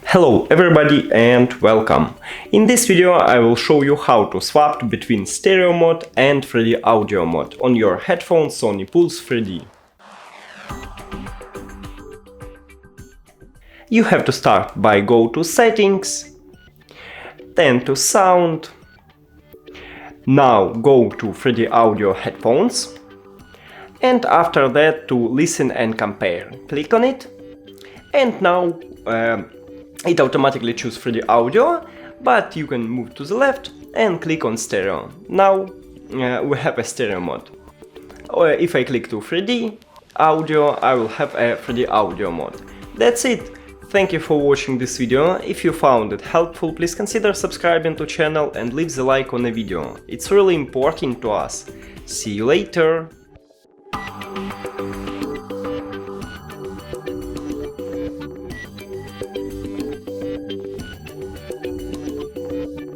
Hello everybody and welcome! In this video I will show you how to swap between stereo mode and 3D audio mode on your headphones Sony Pulse 3D. You have to start by go to settings, then to sound, now go to 3D audio headphones, and after that to listen and compare. Click on it, and now it automatically chooses 3D audio, but you can move to the left and click on stereo. Now we have a stereo mode. If I click to 3D audio, I will have a 3D audio mode. That's it. Thank you for watching this video. If you found it helpful, please consider subscribing to channel and leave the like on the video. It's really important to us. See you later.